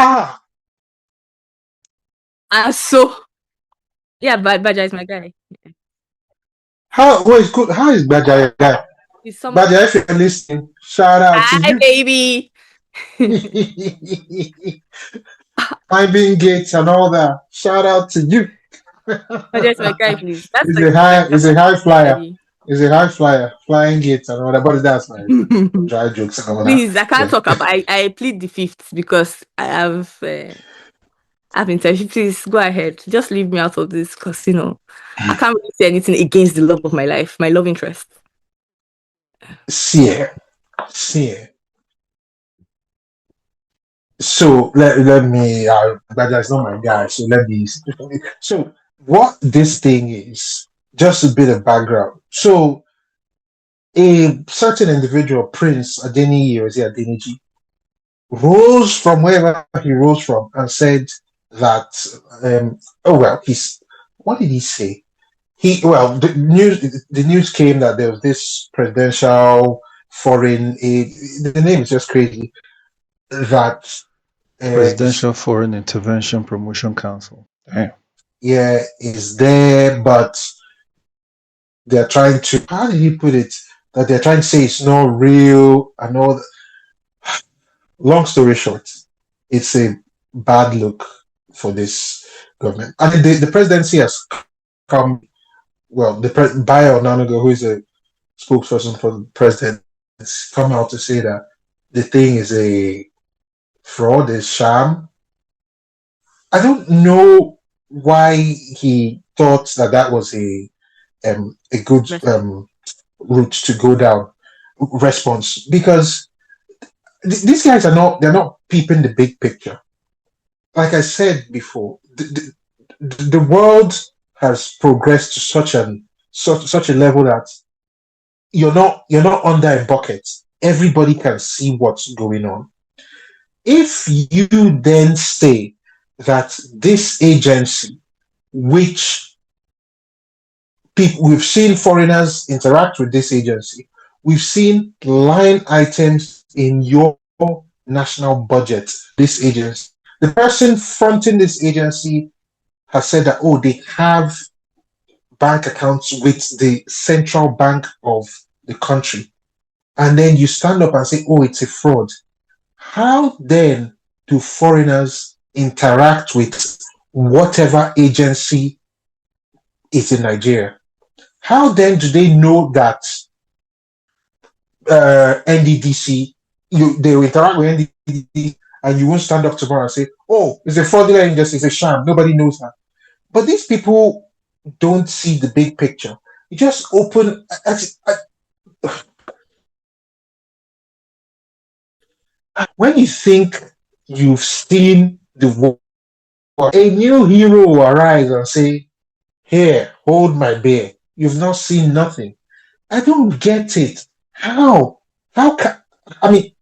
Ah, So yeah, but GBAJA is my guy. how well, it's good. How is GBAJA your guy? He's someone. GBAJA, if you're listening, shout out to Hi, you. baby. Finding gates and all that. Shout out to you. GBAJA is my guy, please. That's Is like a my high is a high flyer. daddy. Is a high flyer. Flying gates and all that. But that's my dry jokes and all that. Please, I can't Yeah. talk about. I plead the fifth because I've been telling you, please go ahead. Just leave me out of this because I can't really say anything against the love of my life, my love interest. See it. See it. So let me but that's not my guy, so let me so what this thing is, just a bit of background. So a certain individual, Prince Adeniyi or is it Adeniji, rose from wherever he rose from and said that oh well he's what did he say? The news came that there was this presidential foreign aid, the name is just crazy, that is Presidential Foreign Intervention Promotion Council. Damn. yeah is there, but they're trying to, how did he put it, that they're trying to say it's not real and all that. Long story short, it's a bad look for this government. I mean, the presidency has come, well, Bayo Onanuga, who is a spokesperson for the president, has come out to say that the thing is a fraud, a sham. I don't know why he thought that that was a good route to go down, response, because these guys are not, they're not peeping the big picture. Like I said before, the world has progressed to such a level that you're not under a bucket. Everybody can see what's going on. If you then say that this agency, which we've seen foreigners interact with this agency, we've seen line items in your national budget, this agency, the person fronting this agency has said that, oh, they have bank accounts with the central bank of the country. And then you stand up and say, oh, it's a fraud. How then do foreigners interact with whatever agency is in Nigeria? How then do they know that NDDC, they will interact with NDDC and you won't stand up tomorrow and say, oh, it's a fraudulent agency, it's a sham, nobody knows that. But these people don't see the big picture. You just open. When you think you've seen the world, a new hero will arise and say, here, hold my beer. You've not seen nothing. I don't get it. How? How can, I mean,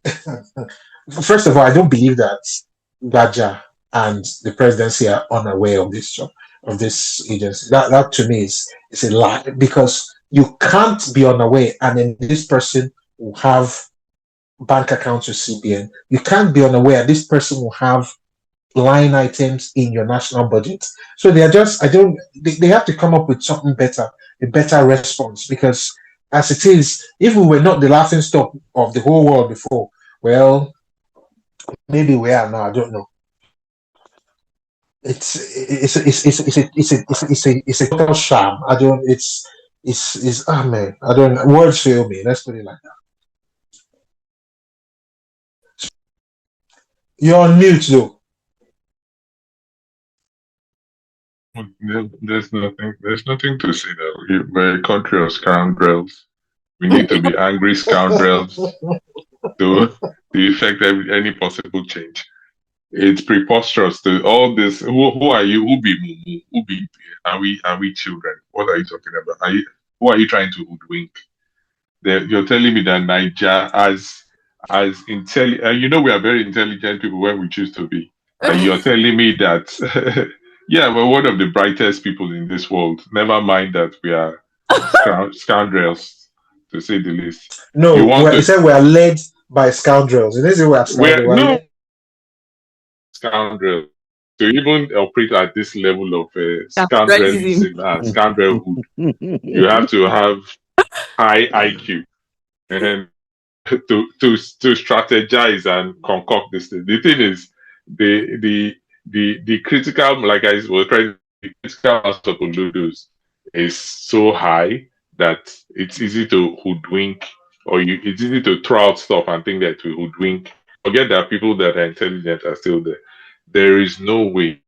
first of all, I don't believe that GBAJA and the presidency are unaware of this job, of this agency. That to me is a lie, because you can't be unaware and then this person will have bank accounts with CBN. You can't be unaware this person will have line items in your national budget. So they are just, I don't, they have to come up with something better, a better response, because as it is, if we were not the laughing stock of the whole world before, well, maybe we are now. I don't know. It's a total sham. I don't. It's ah man. I don't. Words fail me. Let's put it like that. You're on mute though. There's nothing to say that we're a country of scoundrels. We need to be angry scoundrels to effect any possible change. It's preposterous to all this. Who are you? Who be Mumu? Who be? Are we children? What are you talking about? Who are you trying to hoodwink? You're telling me that Niger as intelligent, we are very intelligent people when we choose to be. And you're telling me that, yeah, we're one of the brightest people in this world. Never mind that we are scoundrels, to say the least. No, he said we are led by scoundrels. It is we are scoundrels. No, scoundrel. To even operate at this level of Capitalism. scoundrelism and scoundrelhood, you have to have high IQ and to strategize and concoct this thing. The thing is, the critical, like I was trying, the critical mass of Oludos is so high that it's easy to hoodwink, or it's easy to throw out stuff and think that we hoodwink. Forget that people that are intelligent are still there. There is no way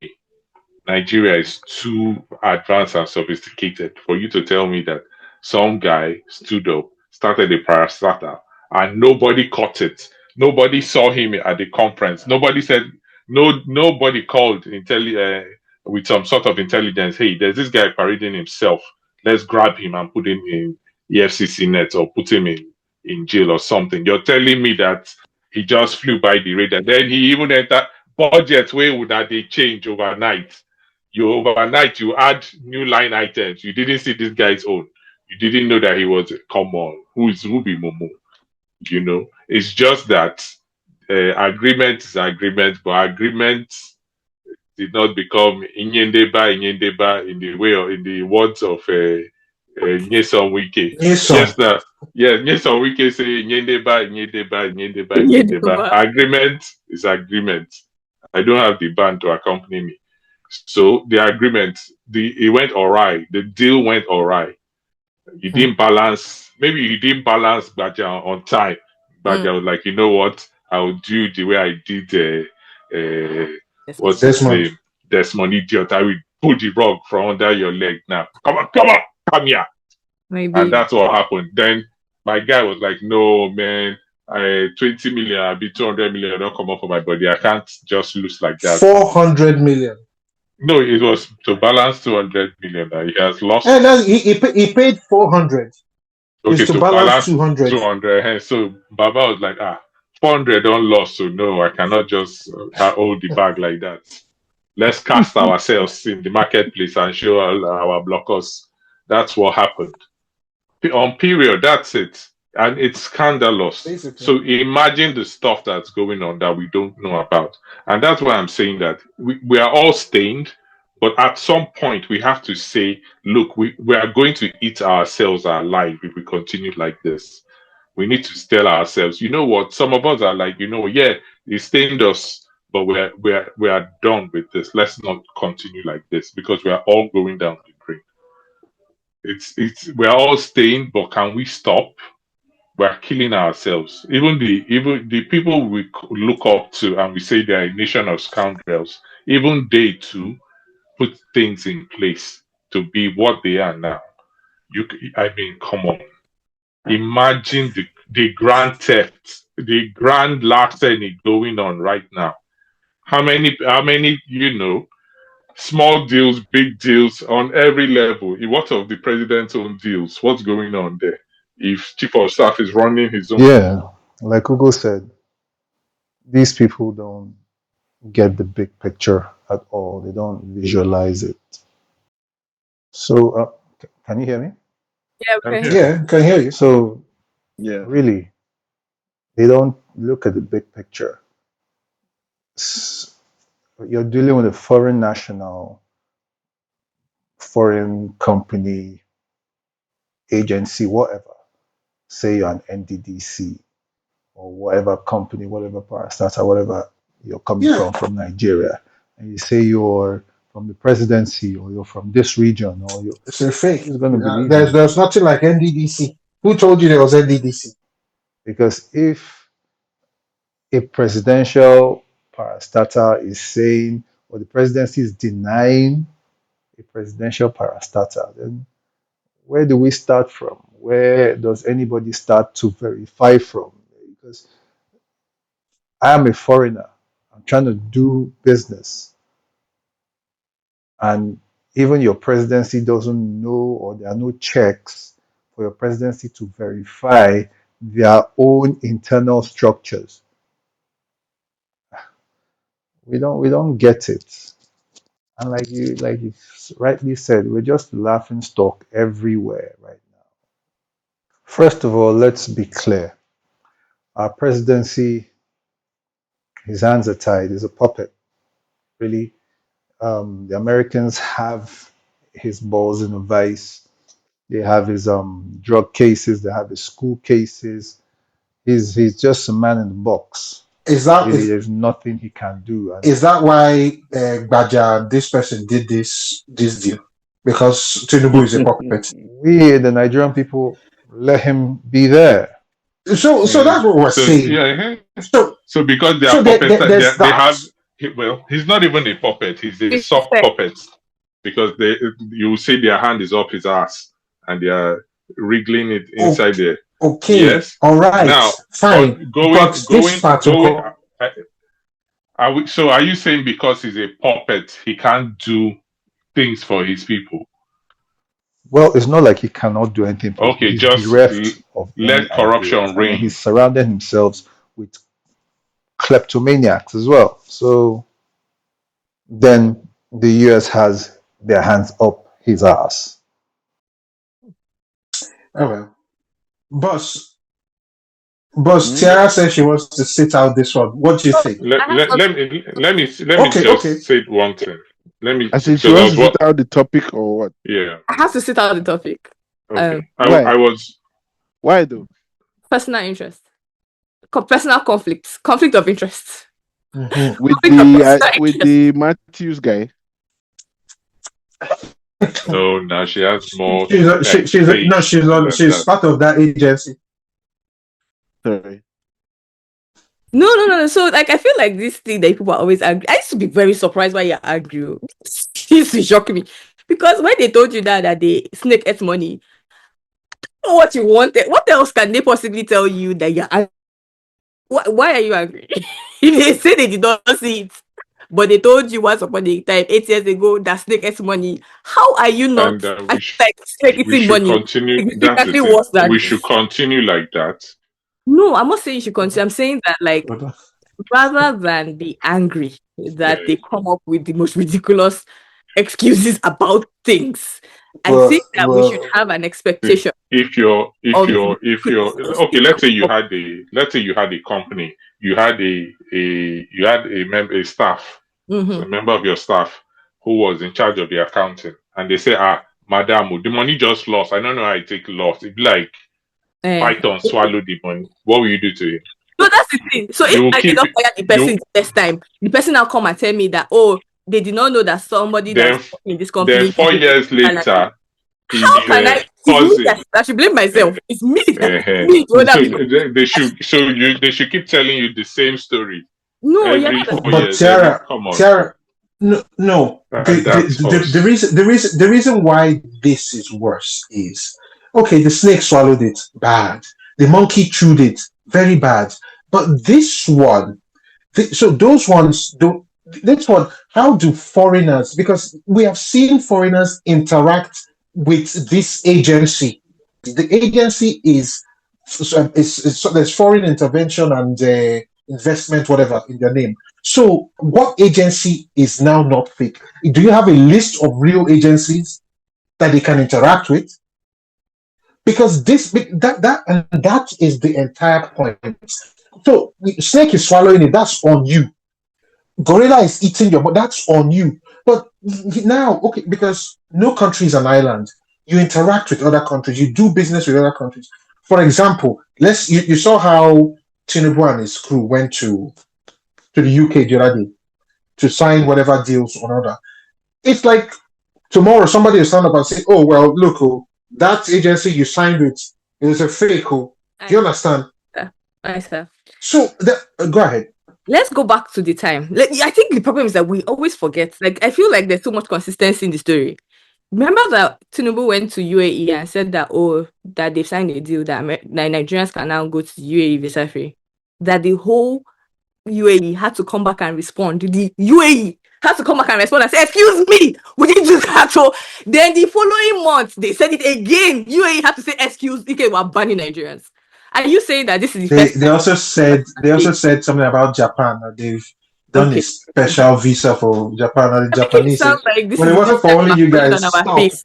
Nigeria is too advanced and sophisticated for you to tell me that some guy stood up, started a parastatal, and nobody caught it. Nobody saw him at the conference. Nobody said, nobody called with some sort of intelligence. Hey, there's this guy parading himself. Let's grab him and put him in EFCC net or put him in jail or something. You're telling me that he just flew by the radar. Then he even entered budget way would that they change overnight. You add new line items. You didn't see this guy's own. You didn't know that he was come on. Who is Ruby Momo? It's just that agreement is agreement, but agreement did not become inyendeba in the way or in the words of Nyesom Wike. Nyesom. Yes, now, yeah, Nyesom Wike say inyendeba. Yeah, Agreement is agreement. I don't have the band to accompany me. So the agreement, it went awry. The deal went awry. He didn't balance. Maybe he didn't balance Baja on time. Baja was like, you know what? I'll do the way I did. What's his Desmond. name? Desmond Idiot. I will pull the rug from under your leg now. Come on, come here. maybe. And that's what happened. Then my guy was like, no, man. 20 million, I'll be 200 million. Don't come up for my body. I can't just lose like that. 400 million. No, it was to balance 200 million. He has lost. And then he paid 400. Okay, It's to to balance balance 200. 200. So Baba was like, 400 don't lost. So no, I cannot just hold the bag like that. Let's cast ourselves in the marketplace and show our blockers. That's what happened. On period, that's it. And it's scandalous. Basically. So imagine the stuff that's going on that we don't know about. And that's why I'm saying that we are all stained, but at some point we have to say, look, we are going to eat ourselves alive if we continue like this. We need to tell ourselves, you know what? Some of us are like, yeah, it stained us, but we are done with this. Let's not continue like this because we are all going down the drain. We are all stained, but can we stop? We're killing ourselves. Even the people we look up to and we say they are a nation of scoundrels, even they too put things in place to be what they are now. I mean, come on. Imagine the grand theft, the grand larceny going on right now. How many, small deals, big deals on every level. What of the president's own deals? What's going on there? If chief of staff is running his own. Yeah, like Hugo said, these people don't get the big picture at all. They don't visualize it. So, can you hear me? Yeah, I'm okay. here. Yeah, can hear you. So, Yeah. really, they don't look at the big picture. You're dealing with a foreign national, foreign company, agency, whatever. Say you're an NDDC or whatever company, whatever parastatal, whatever you're coming Yeah. from Nigeria, and you say you're from the presidency or you're from this region, or you, It's a fake. who's going to believe There's you? there's nothing like NDDC. Who told you there was NDDC? Because if a presidential parastatal is saying, or the presidency is denying a presidential parastatal, then where do we start from? Where does anybody start to verify from? Because I am a foreigner. I'm trying to do business. And even your presidency doesn't know, or there are no checks for your presidency to verify their own internal structures. We don't get it. And like you rightly said, we're just laughing stock everywhere right now. First of all, let's be clear. Our presidency, his hands are tied, he's a puppet. really. The Americans have his balls in a vice. They have his drug cases. They have his school cases. He's just a man in the box. Is that Really, there's nothing he can do. And is that why GBAJA, this person did this deal? Because Tinubu is a puppet. we, the Nigerian people, let him be there. So that's what we're saying. Yeah. So So because they So are there- puppets, there- there's they that. have. Well, he's not even a puppet. He's a He's soft a- puppet because you say their hand is up his ass and they are wriggling it inside there. okay, Yes. all right, Now, fine. But this part will So are you saying because he's a puppet, he can't do things for his people? Well, it's not like he cannot do anything. Okay, He's just bereft of let any corruption ideas. reign. And he's surrounded himself with kleptomaniacs as well. So then the US has their hands up his ass. Oh well. Boss, Tiara says she wants to sit out this one. What do you think? Let me Okay, just okay. say one thing. Let me I said she because wants to sit out the topic or what? yeah. I have to sit out the topic. Okay. Why? I was Why though? Personal interest. Personal conflict of interest. Mhm. With Conflict of the personal with interest. the Matthews guy. no. Now she has more. She's part of that agency. Sorry. No. So like I feel like this thing that people are always angry. I used to be very surprised why you're angry. It used to shock me. Because when they told you that they snake ate money, I don't know what you wanted. What else can they possibly tell you that you're angry? Why are you angry? If they say they did not see it, but they told you once upon a time, 8 years ago, that snake ate money. How are you not And I feel like snake we eating should money? continue. That's the Significantly thing. worse than We this. should continue like that. No, I'm not saying you should continue. I'm saying that like rather than be angry that Yeah. they come up with the most ridiculous excuses about things. I Well, think that we should have an expectation. If you're Of- okay, let's say you had a company, you had a staff, Mhm. a member of your staff who was in charge of the accounting, and they say, madam, the money just lost. I don't know how it take loss. It'd be like Eh. Python swallow the money. What will you do to him? No, that's the thing. So You if I did not fire the person the first time, the person now come and tell me that they did not know that somebody Then- that's working in this company. Then 4 years later, How can I? It's me cousin. that I should blame myself. It's me. Uh-huh. Me, So other people. they should keep telling you the same story No, every yeah, 4 But years. Tiara, Come on. Tiara, no. That's The reason why this is worse is okay. The snake swallowed it bad. The monkey chewed it very bad. But this one, so those ones don't. This one, how do foreigners? Because we have seen foreigners interact with this agency. The agency is there's foreign intervention and investment, whatever in their name. So, what agency is now not fake? Do you have a list of real agencies that they can interact with? Because that is the entire point. So, snake is swallowing it. That's on you. Gorilla is eating your, but that's on you. But now, okay, because no country is an island. You interact with other countries. You do business with other countries. For example, you saw how Tinubu and his crew went to the UK the other day to sign whatever deals on order. It's like tomorrow somebody will stand up and say, "Oh well, look, that agency you signed with is a fake." Do you understand? Nice. So go ahead. Let's go back to the time. I think the problem is that we always forget. Like I feel like there's so much consistency in the story. Remember that Tinubu went to UAE and said that that they've signed a deal that Nigerians can now go to UAE visa free. That the whole UAE had to come back and respond. The UAE had to come back and respond and say, "Excuse me, we didn't do that." So then the following month they said it again. UAE had to say, "Excuse me, we're banning Nigerians." Are you saying that this is the first They also said something about Japan. That they've done a special visa for Japan and the Japanese. Sounds like this But it is wasn't for only you guys. on our Stop. face.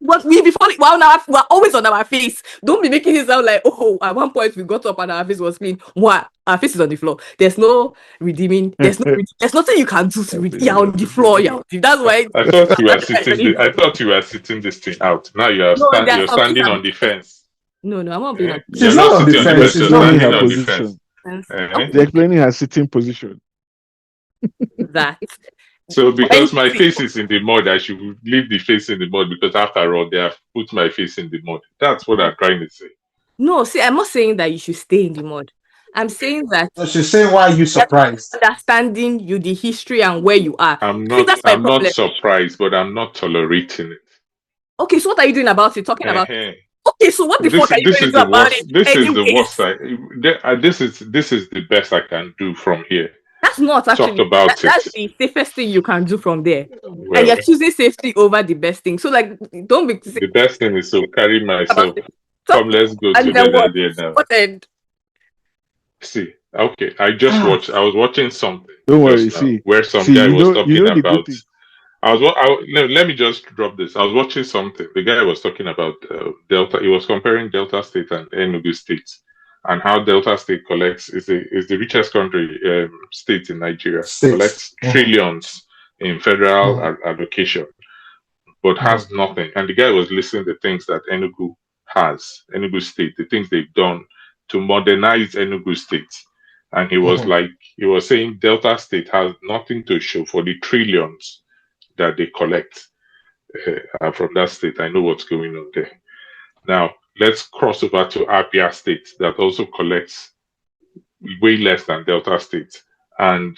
But we be falling. Well, now we're always on our face. Don't be making it sound like, oh, at one point we got up and our face was clean. What? Our face is on the floor. There's no redeeming. There's nothing you can do to redeem. You're on the floor. That's why. I thought you were sitting. I thought you were sitting this thing out. Now you're No, there are you're some things standing I'm- on the fence. No, I'm not being on She's You're not not on the sitting on the fence. fence. She's You're not explaining standing her on the position. fence. fence. They're explaining her sitting position. That. So because my Anything. face is in the mud, I should leave the face in the mud because after all, they have put my face in the mud. That's what I'm trying to say. No, see, I'm not saying that you should stay in the mud. I'm saying that So she's saying, why are you surprised? understanding you the history and where you are. I'm See, that's my not problem. surprised, but I'm not tolerating it. Okay, so what are you doing about it? Talking about Uh-huh. okay, so what the fuck are you This going is to do the about worst. it? This is the Anyways? worst. This is the best I can do from here. That's not Talked actually about that's it. the safest thing you can do from there. And Well, you're choosing safety over the best thing. So like don't be the best thing is to carry myself. about it. Come, let's go And then together what? there now. What end? See, okay, I just watched. I was watching something. Don't worry, just now see, where some see, guy you was know talking the good about. thing. Let me just drop this. I was watching something. The guy was talking about Delta. He was comparing Delta State and Enugu State, and how Delta State collects is the richest country state in Nigeria. States. Collects trillions in federal allocation, but has nothing. And the guy was listing the things that Enugu has, Enugu State, the things they've done to modernize Enugu State. And he was he was saying Delta State has nothing to show for the trillions that they collect from that state. I know what's going on there. Now, let's cross over to Abia State that also collects way less than Delta State. And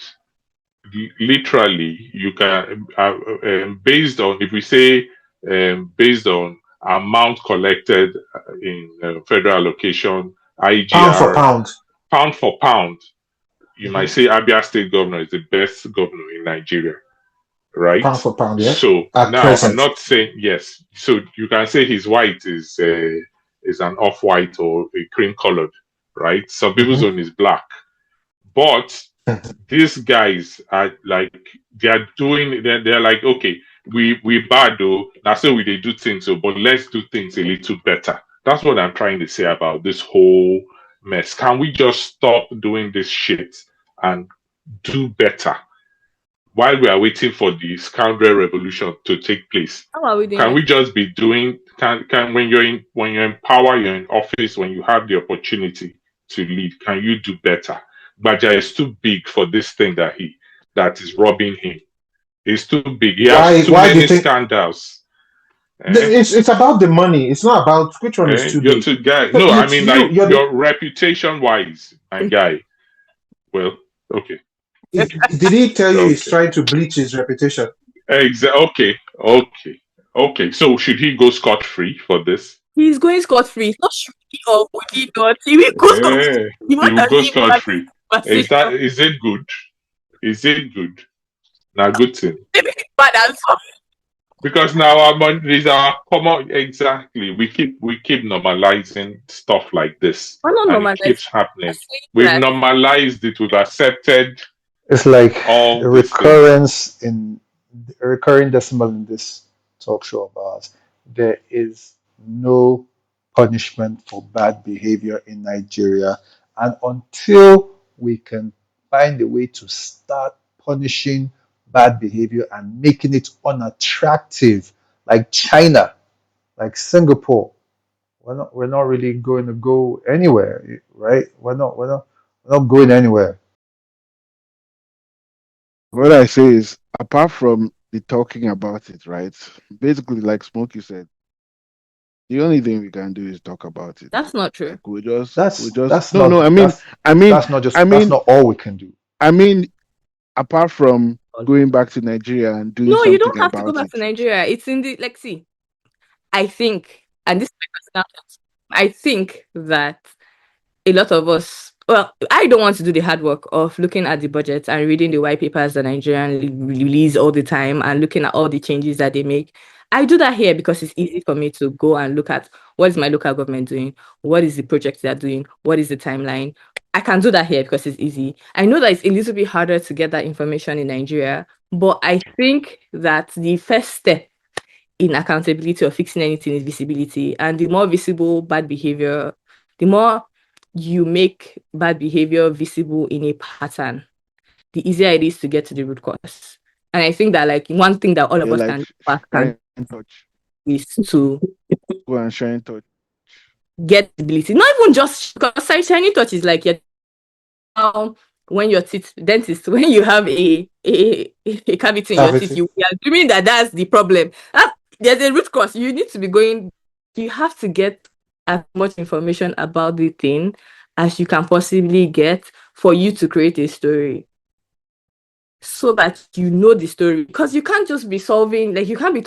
literally, you can, based on, if we say, based on amount collected in federal allocation, IGR, pound for pound. You might say Abia State governor is the best governor in Nigeria, right? Pound for pound, yeah. So At now present. I'm not saying yes. So you can say his white is an off-white or a cream colored, right? Some people's own is black, but these guys are like they're like, okay, we bad though. Now so we they do things, so but let's do things a little better. That's what I'm trying to say about this whole mess. Can we just stop doing this shit and do better while we are waiting for the scoundrel revolution to take place? How are we doing? Can we just be doing can when you're in power, you're in office, when you have the opportunity to lead, can you do better? GBAJA is too big for this thing that is robbing him. He's too big. He has too many scandals. It's about the money. It's not about which one is too you're big. too guy. No, I mean like your reputation wise, my guy. Well, okay. Did he tell you he's trying to bleach his reputation? Exactly. Okay. So should he go scot-free for this? He's going scot-free. It's not should he or would he not. He will go scot-free. He will go scot-free. Is it good? Is it good? Now, good thing. Bad answer. Because now our money is our common. Exactly. We keep normalizing stuff like this. We're not normalizing. It keeps happening. We've normalized it. We've accepted. It's like a recurring decimal in this talk show of ours. There is no punishment for bad behavior in Nigeria, and until we can find a way to start punishing bad behavior and making it unattractive, like China, like Singapore, we're not really going to go anywhere, right? We're not going anywhere. What I say is, apart from the talking about it, right? Basically, like Smokey said, the only thing we can do is talk about it. That's not true. Like that's that's not all we can do. I mean, apart from going back to Nigeria and doing something about it. No, you don't have to go back to Nigeria. It's in the see. I think, and this is my personal thought, I think that a lot of us, well, I don't want to do the hard work of looking at the budget and reading the white papers that Nigerian release all the time and looking at all the changes that they make. I do that here because it's easy for me to go and look at what is my local government doing, what is the project they're doing, what is the timeline. I can do that here because it's easy. I know that it's a little bit harder to get that information in Nigeria, but I think that the first step in accountability or fixing anything is visibility. And the more visible bad behavior, the more you make bad behavior visible in a pattern, the easier it is to get to the root cause. And I think that like one thing that all of Yeah, us like can back shine can touch. is to Go and shine touch. get visibility. Not even just because shiny touch is like when your teeth dentist, when you have a cavity in your teeth, Cavity. you are assuming that that's the problem. There's a root cause. You need to be going. You have to get as much information about the thing as you can possibly get for you to create a story, so that you know the story. Because you can't just be solving, like you can't be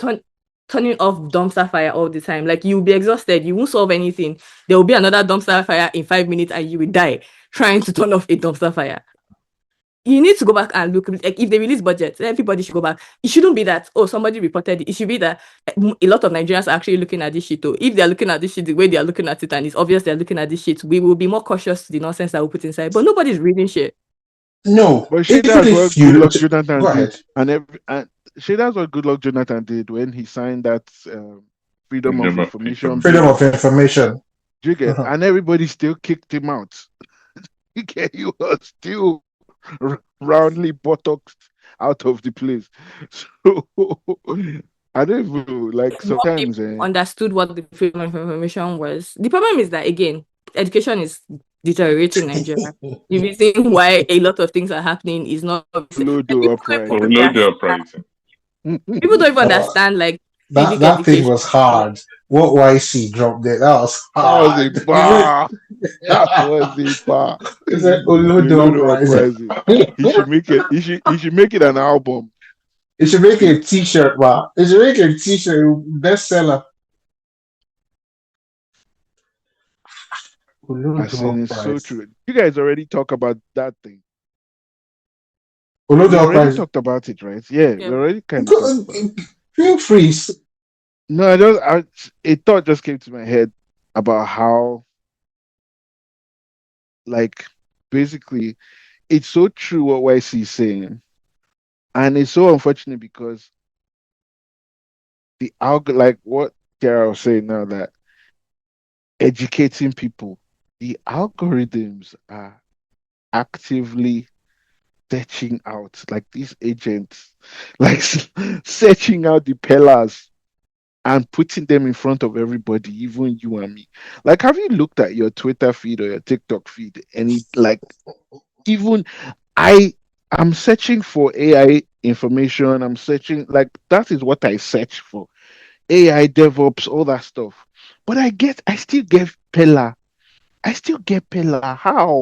turning off dumpster fire all the time. Like you'll be exhausted. You won't solve anything. There will be another dumpster fire in 5 minutes, and you will die trying to turn off a dumpster fire. You need to go back and look. Like if they release budget, everybody should go back. It shouldn't be that, oh, somebody reported it. It should be that a lot of Nigerians are actually looking at this shit. Though, if they're looking at this shit the way they are looking at it, and it's obvious they're looking at this shit, we will be more cautious to the nonsense that we put inside. But nobody's reading shit. No, But shit, even that's if what you Goodluck Jonathan go did, ahead. and shit, that's what Goodluck Jonathan did when he signed that Freedom of Freedom of Information Freedom bill. of information. Do you get? Uh-huh. And everybody still kicked him out. He was still roundly buttocks out of the place. So I don't even like More sometimes. people understood what the freedom of information was. The problem is that again, education is deteriorating in Nigeria. The reason why a lot of things are happening is not obvious. Like, Ludo uprising. Olodo uprising. people don't even Uh, understand like that civic that thing education. was hard. What YC dropped there, that was That was a hard. bar. That was a bar. It's like The Olodo Ludo uprising. uprising. He should make it. He should make it an album. It should make a T-shirt, man. It should make a T-shirt bestseller. I Olodo said it's so uprising. true. You guys already talk about that thing. Olodo We already uprising. talked about it, right? Yeah, we Yeah. already kind of talked about it. Feel free. No, a thought just came to my head about how, like, basically, it's so true what YC is saying, and it's so unfortunate because like what Tiara was saying now, that educating people, the algorithms are actively searching out, like these agents, like searching out the pillars and putting them in front of everybody, even you and me. Like, have you looked at your Twitter feed or your TikTok feed? Any like, even I'm searching for AI information. I'm searching, like, that is what I search for. AI, DevOps, all that stuff. But I still get Pella. I still get Pella. How?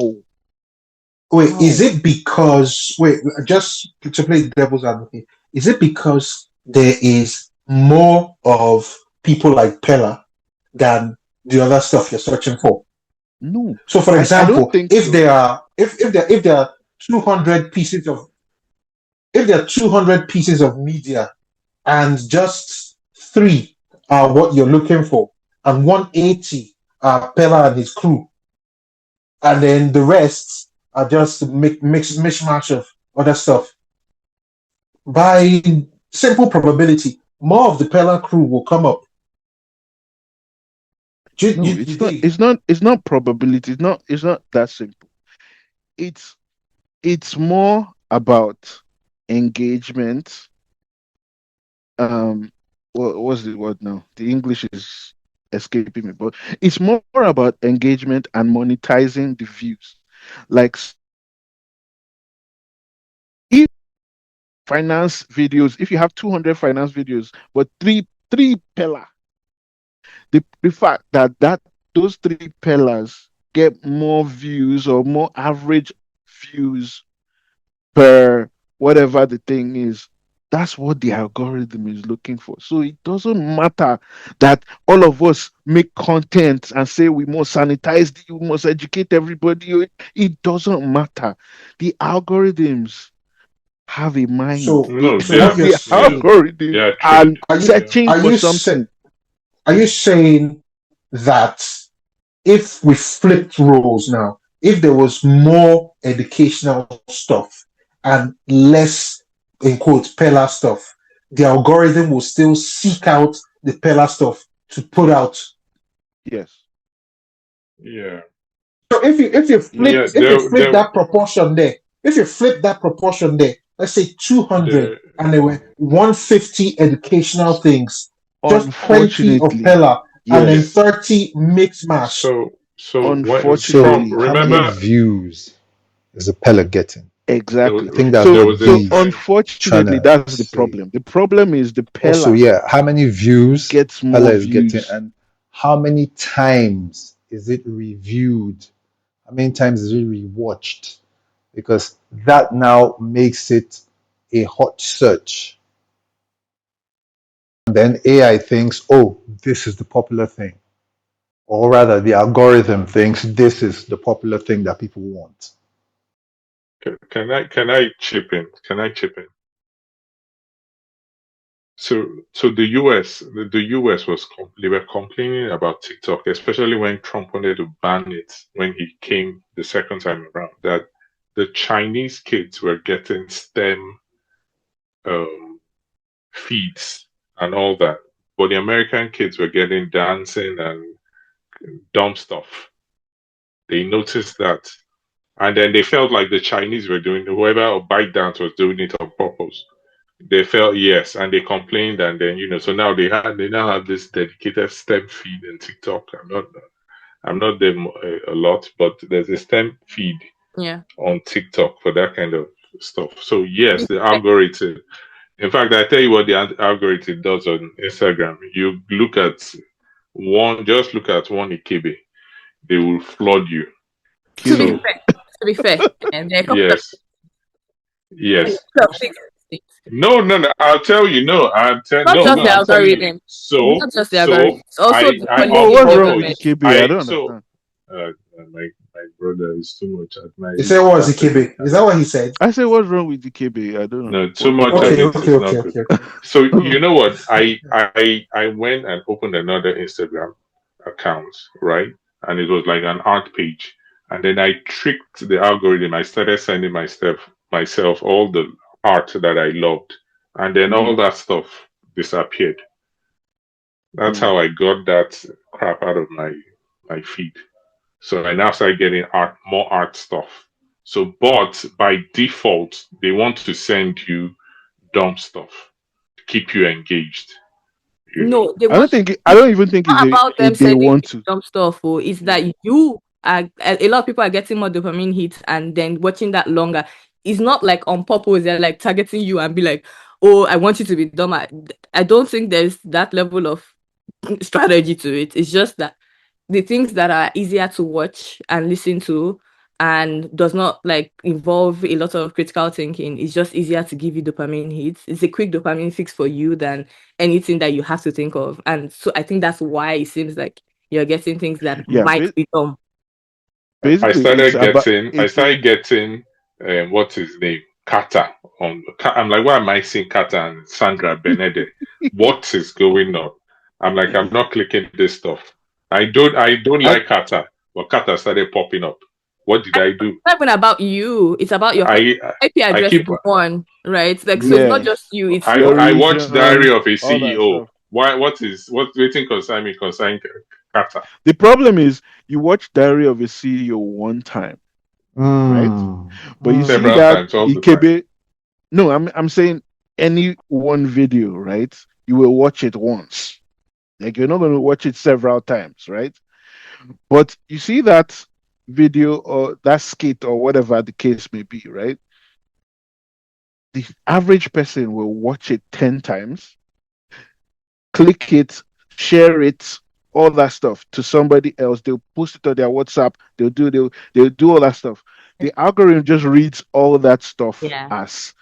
Wait, How? is it because just to play devil's advocate, is it because there is more of people like Pella than the other stuff you're searching for? No. So, for I don't example, think if so. there are if there are 200 pieces of if there are 200 pieces of media and just three are what you're looking for, and 180 are Pella and his crew, and then the rest are just mishmash of other stuff. By simple probability, more of the Pella crew will come up. No, it's not probability. It's not that simple. It's more about engagement. What's the word now? The English is escaping me, but it's more about engagement and monetizing the views. Like, if finance videos, if you have 200 finance videos, but three pillars, the fact that those three pillars get more views or more average views per whatever the thing is, that's what the algorithm is looking for. So it doesn't matter that all of us make content and say we must sanitize, we must educate everybody. It doesn't matter. The algorithms have a mind. No, So what you're The saying, algorithms they are are trained. are you searching are for you something. are you saying that if we flipped roles now, if there was more educational stuff and less, in quotes, Pella stuff, the algorithm will still seek out the Pella stuff to put out. Yes. Yeah. So Yeah. if you flip that proportion there, let's say 200 there, and there were 150 educational things, just 20 of Unfortunately, Pella, and then yes. 30 mix mash. so what So, Unfortunately, how many remember views is the pellet getting? exactly. I think that's there So, what was this so V's time. trying unfortunately, to that's the say. problem. The problem is the Also, Pella yeah, how many views gets more Pella is getting, views. and how many times is it reviewed? How many times is it rewatched? Because that now makes it a hot search. And then AI thinks, oh, this is the popular thing. Or rather, the algorithm thinks this is the popular thing that people want. Can I chip in? Can I chip in? So the US they were complaining about TikTok, especially when Trump wanted to ban it when he came the second time around, that the Chinese kids were getting STEM um, feeds and all that, but the American kids were getting dancing and dumb stuff. They noticed that, and then they felt like the Chinese were doing whoever or ByteDance was doing it on purpose. They felt yes, and they complained, and then so now they now have this dedicated STEM feed in TikTok. I'm not there a lot, but there's a STEM feed Yeah. on TikTok for that kind of stuff. So yes, the algorithm. In fact, I tell you what the algorithm does on Instagram. You just look at one Ikebe, they will flood you. To Kill be So you. fair, and there are a couple yes, of yes. things. No, no, no. I'll tell you. No, Not no, just no. the I'm telling you. algorithm. So, Not just the algorithm. so It's also the But policies what's of wrong with government. DKB? I don't so understand. uh, my brother is too much at night. He said, what was That person Ikebe? Is that cannot. what he said? I say, what's wrong with DKB? I don't know. No, too much What's of Okay, wrong? it okay, is okay, not good. okay, okay. So you know what? I went and opened another Instagram account, right? And it was like an art page. And then I tricked the algorithm. I started sending myself all the art that I loved. And then all Mm, that stuff disappeared. That's mm. how I got that crap out of my feed. So I now start getting more art stuff. So, but by default, they want to send you dumb stuff to keep you engaged. You know. No, they I don't want think. I don't even think it's not about them they sending want you to. dumb stuff. Or it's that you are a lot of people are getting more dopamine hits and then watching that longer. It's not like on purpose. They're like targeting you and be like, "Oh, I want you to be dumb." I don't think there's that level of strategy to it. It's just that the things that are easier to watch and listen to and does not like involve a lot of critical thinking, it's just easier to give you dopamine hits. It's a quick dopamine fix for you than anything that you have to think of. And so I think that's why it seems like you're getting things that Yeah. might be dumb. Basically, it's about I it. started getting, what's his name, Kata I'm like, why am I seeing Kata and Sandra Benede? What is going on? I'm like, I'm not clicking this stuff. I don't I, like Kata, but Kata started popping up. What did I do? It's not even about you, it's about your I IP I address keep is one, right? Like so it's not yeah, just you, it's I your your I watched Diary region, of a all that CEO. stuff. Why? What's waiting concern me concern Kata? The problem is you watch Diary of a CEO one time, right? Mm, But you see Several that mm. times all the time. Ikebe. No, I'm saying any one video, right? You will watch it once. Like you're not going to watch it several times, right? But you see that video or that skit or whatever the case may be, right? The average person will watch it 10 times, click it, share it, all that stuff to somebody else. They'll post it on their WhatsApp. They'll do all that stuff. The algorithm just reads all that stuff yeah. as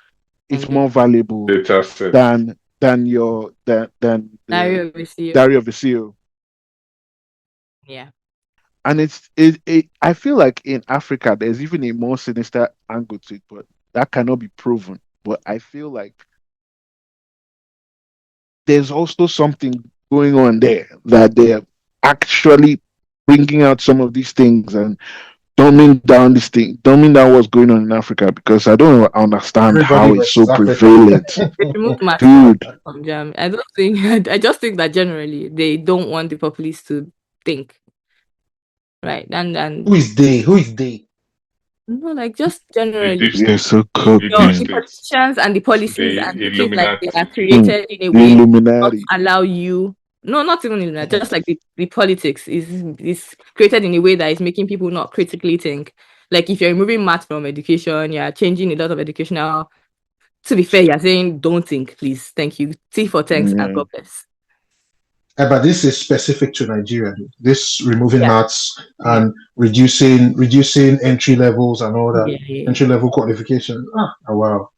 it's Engage. more valuable Data set. than Diary the of a CEO. diary of the CEO. Yeah. And I feel like in Africa there's even a more sinister angle to it, but that cannot be proven. But I feel like there's also something going on there that they're actually bringing out some of these things and dumbing down this thing, dumbing down what's going on in Africa, because I don't understand Everybody how it's so versus Africa. prevalent. They removed mass Dude, from Jam. I don't think. I just think that generally they don't want the populace to think, right? And Who is they? Who is they? no, like just The generally, deep we are state, so the deep the cognizant. state, politicians and the policies and the the things like they are Illuminati. created in a The way not Illuminati. allow you. No, not even in that. Just like the politics is created in a way that is making people not critically think. Like if you're removing math from education, you're changing a lot of educational. To be fair, you're saying don't think, please. Thank you. T for thanks and Yeah. God bless. But this is specific to Nigeria. This removing Yeah. maths and reducing entry levels and all that. Yeah. Entry level qualification. Oh wow.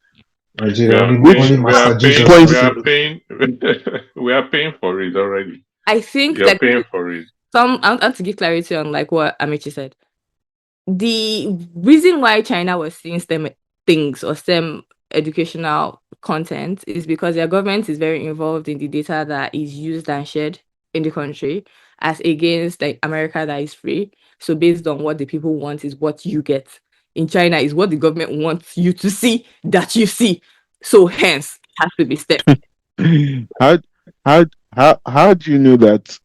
We Nigeria are only paying, we Master are paying, Jesus. Point. we are paying, we are paying for it already. I think You're that paying for it. I want to give clarity on like what Amici said. The reason why China was seeing STEM things or STEM educational content is because their government is very involved in the data that is used and shared in the country, as against like America that is free. So based on what the people want is what you get. In China is what the government wants you to see that you see. So hence it has to be STEM. How how do you know that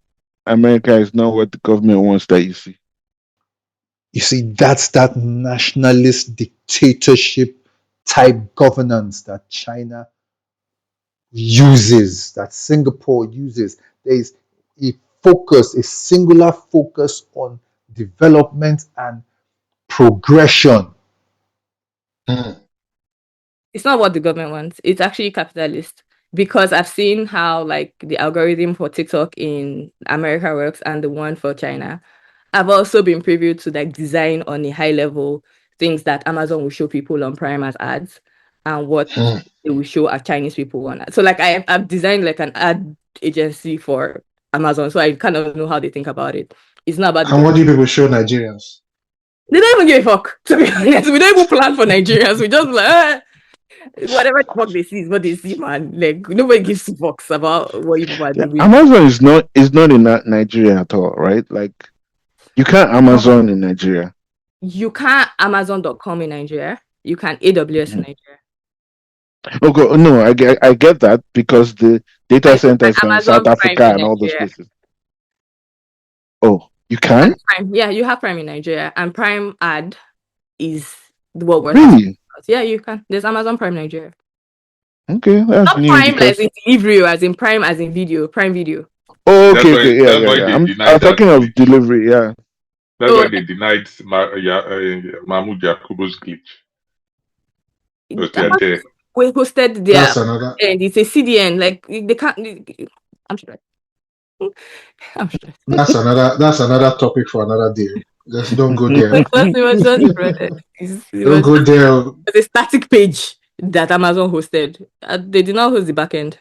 America is not what the government wants that you see? You see, that's that nationalist dictatorship type governance that China uses, that Singapore uses. There is a singular focus on development and progression. Hmm. It's not what the government wants. It's actually capitalist. Because I've seen how like the algorithm for TikTok in America works and the one for China. I've also been previewed to like design on a high level things that Amazon will show people on Prime as ads and what Hmm. they will show our Chinese people on. So like I've designed like an ad agency for Amazon, so I kind of know how they think about it. It's not about the And what government. do people show Nigerians? They don't even give a fuck, to be honest. We don't even plan for Nigerians. We just like whatever the fuck they see is what they see, man. Like nobody gives a fucks about what you people are Yeah, doing. Amazon is not in Nigeria at all, right? Like you can't Amazon in Nigeria. You can't Amazon.com in Nigeria. You can AWS in Mhm. Nigeria. Okay, no, I get that because the data And you centers can are in Amazon South Prime Africa in and all those Nigeria. places. Oh, you And can? Prime, yeah, you have Prime in Nigeria, and Prime ad is what we're talking Really? about. Yeah, you can. There's Amazon Prime Nigeria. Okay, that's Not new Prime as because in delivery, as in Prime as in video, Prime Video. oh, That's okay, yeah, that's yeah, why yeah. they I'm denied that talking of glitch. delivery, yeah. That's So why they denied Mahmoud Yakubu's glitch. Because they are Amazon there. we hosted their That's another and it's a CDN. Like they can't. I'm sure. I'm sure. that's another topic for another day. Just don't go there. It Don't was go just there. a static page that Amazon hosted. They did not host the backend.